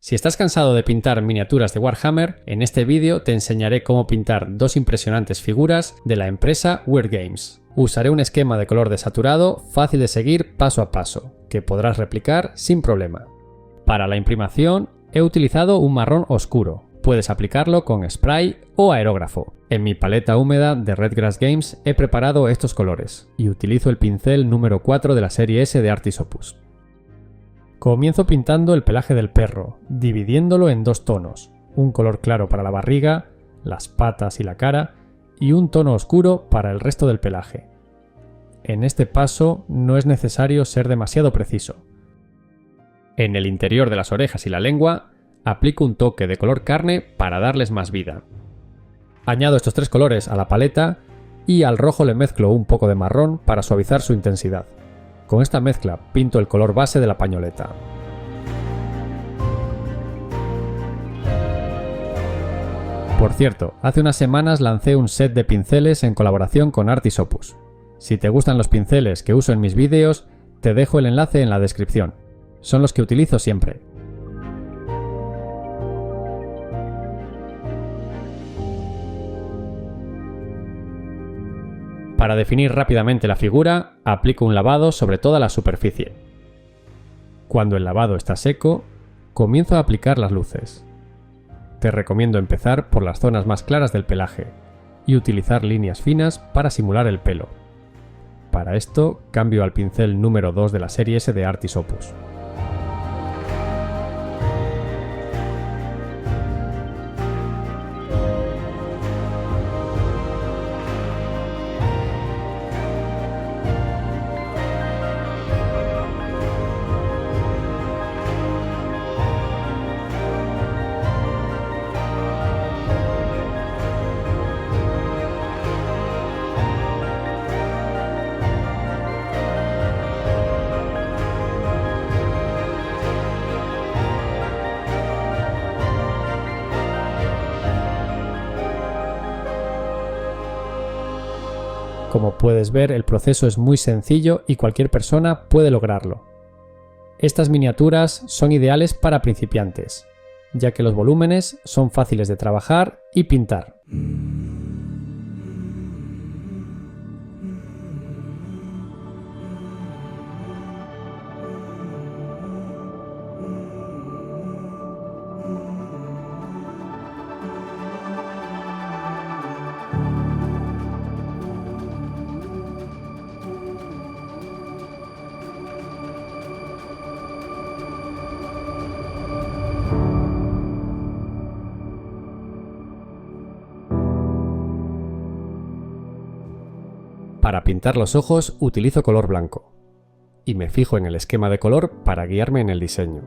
Si estás cansado de pintar miniaturas de Warhammer, en este vídeo te enseñaré cómo pintar dos impresionantes figuras de la empresa Weird Games. Usaré un esquema de color desaturado fácil de seguir paso a paso, que podrás replicar sin problema. Para la imprimación he utilizado un marrón oscuro. Puedes aplicarlo con spray o aerógrafo. En mi paleta húmeda de Redgrass Games he preparado estos colores y utilizo el pincel número 4 de la serie S de Artis Opus. Comienzo pintando el pelaje del perro, dividiéndolo en dos tonos, un color claro para la barriga, las patas y la cara, y un tono oscuro para el resto del pelaje. En este paso no es necesario ser demasiado preciso. En el interior de las orejas y la lengua, aplico un toque de color carne para darles más vida. Añado estos tres colores a la paleta y al rojo le mezclo un poco de marrón para suavizar su intensidad. Con esta mezcla pinto el color base de la pañoleta. Por cierto, hace unas semanas lancé un set de pinceles en colaboración con Artis Opus. Si te gustan los pinceles que uso en mis vídeos, te dejo el enlace en la descripción. Son los que utilizo siempre. Para definir rápidamente la figura, aplico un lavado sobre toda la superficie. Cuando el lavado está seco, comienzo a aplicar las luces. Te recomiendo empezar por las zonas más claras del pelaje y utilizar líneas finas para simular el pelo. Para esto, cambio al pincel número 2 de la serie S de Artis Opus. Como puedes ver, el proceso es muy sencillo y cualquier persona puede lograrlo. Estas miniaturas son ideales para principiantes, ya que los volúmenes son fáciles de trabajar y pintar. Para pintar los ojos utilizo color blanco y me fijo en el esquema de color para guiarme en el diseño.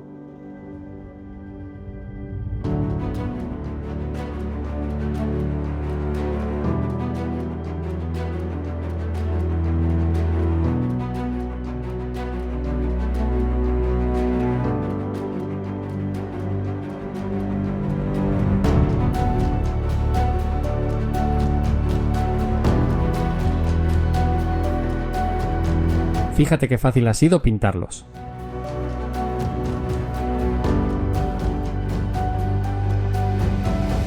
Fíjate qué fácil ha sido pintarlos.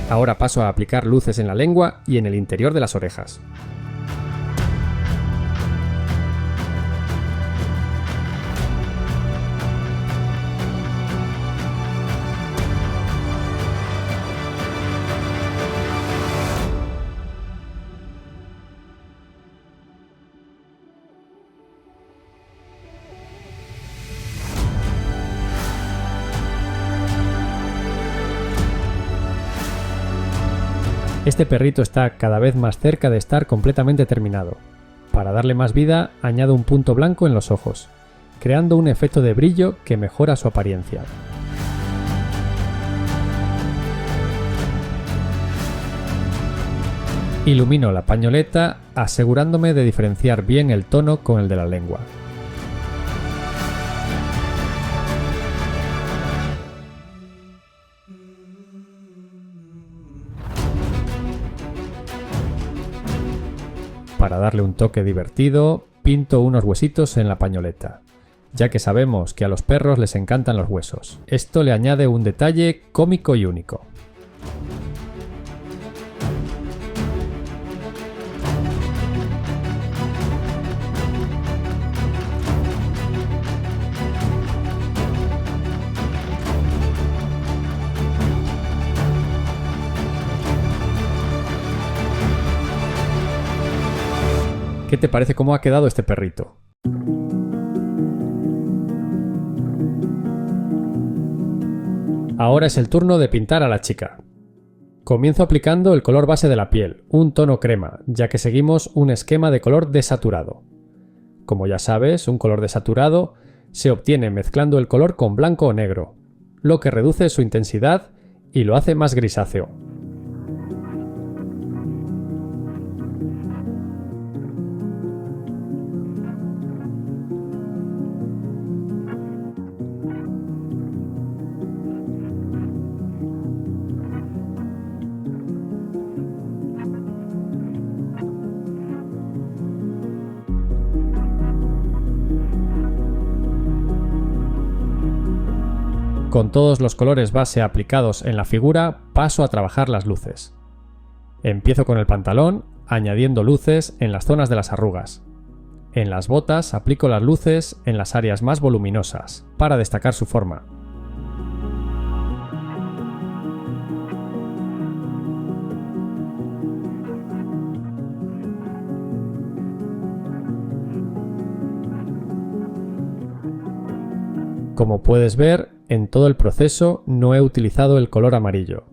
Ahora paso a aplicar luces en la lengua y en el interior de las orejas. Este perrito está cada vez más cerca de estar completamente terminado. Para darle más vida, añado un punto blanco en los ojos, creando un efecto de brillo que mejora su apariencia. Ilumino la pañoleta, asegurándome de diferenciar bien el tono con el de la lengua. Para darle un toque divertido, pinto unos huesitos en la pañoleta, ya que sabemos que a los perros les encantan los huesos. Esto le añade un detalle cómico y único. ¿Qué te parece cómo ha quedado este perrito? Ahora es el turno de pintar a la chica. Comienzo aplicando el color base de la piel, un tono crema, ya que seguimos un esquema de color desaturado. Como ya sabes, un color desaturado se obtiene mezclando el color con blanco o negro, lo que reduce su intensidad y lo hace más grisáceo. Con todos los colores base aplicados en la figura, paso a trabajar las luces. Empiezo con el pantalón, añadiendo luces en las zonas de las arrugas. En las botas aplico las luces en las áreas más voluminosas, para destacar su forma. Como puedes ver, en todo el proceso no he utilizado el color amarillo.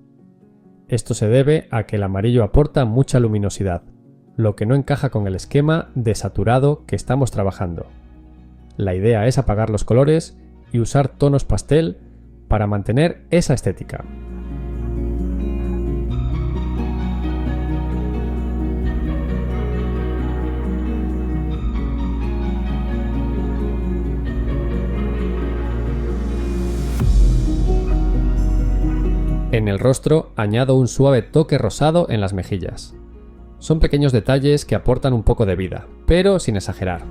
Esto se debe a que el amarillo aporta mucha luminosidad, lo que no encaja con el esquema desaturado que estamos trabajando. La idea es apagar los colores y usar tonos pastel para mantener esa estética. En el rostro añado un suave toque rosado en las mejillas. Son pequeños detalles que aportan un poco de vida, pero sin exagerar.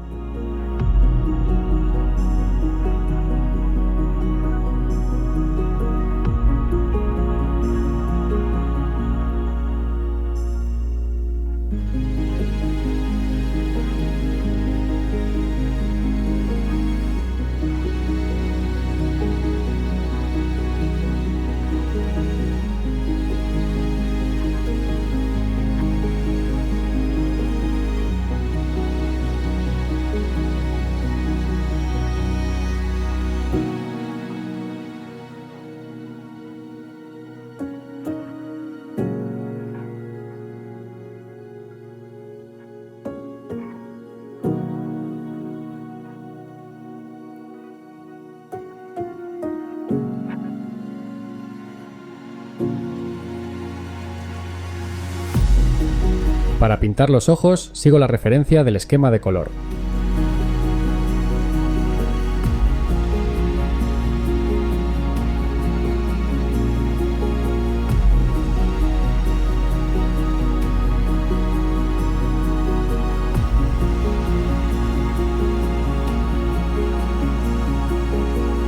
Para pintar los ojos sigo la referencia del esquema de color.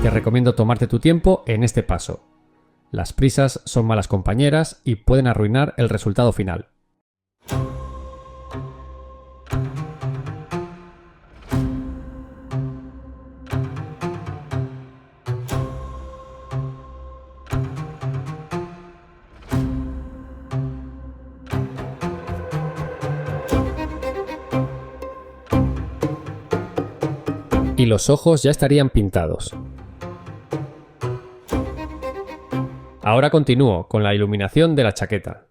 Te recomiendo tomarte tu tiempo en este paso. Las prisas son malas compañeras y pueden arruinar el resultado final. Y los ojos ya estarían pintados. Ahora continúo con la iluminación de la chaqueta.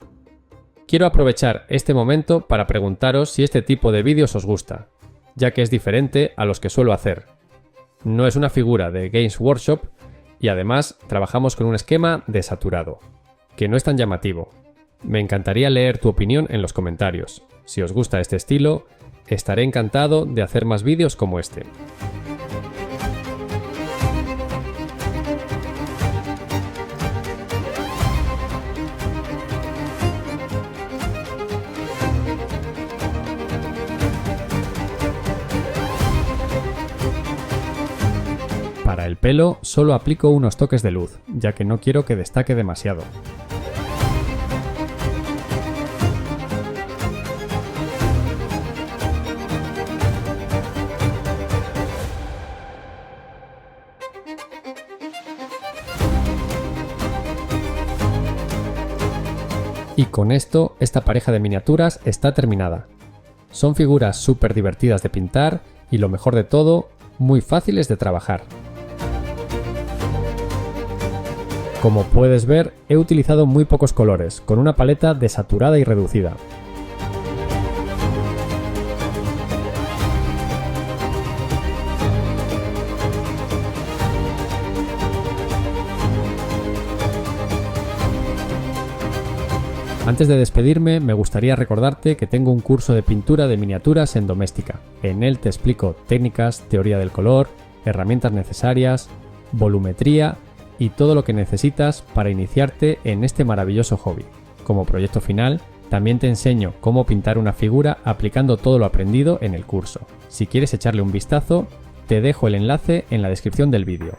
Quiero aprovechar este momento para preguntaros si este tipo de vídeos os gusta, ya que es diferente a los que suelo hacer. No es una figura de Games Workshop y además trabajamos con un esquema desaturado, que no es tan llamativo. Me encantaría leer tu opinión en los comentarios. Si os gusta este estilo, estaré encantado de hacer más vídeos como este. pelo solo aplico unos toques de luz, ya que no quiero que destaque demasiado. Y con esto, esta pareja de miniaturas está terminada. Son figuras súper divertidas de pintar y lo mejor de todo, muy fáciles de trabajar. Como puedes ver, he utilizado muy pocos colores, con una paleta desaturada y reducida. Antes de despedirme, me gustaría recordarte que tengo un curso de pintura de miniaturas en Doméstica. En él te explico técnicas, teoría del color, herramientas necesarias, volumetría y todo lo que necesitas para iniciarte en este maravilloso hobby. Como proyecto final, también te enseño cómo pintar una figura aplicando todo lo aprendido en el curso. Si quieres echarle un vistazo, te dejo el enlace en la descripción del vídeo.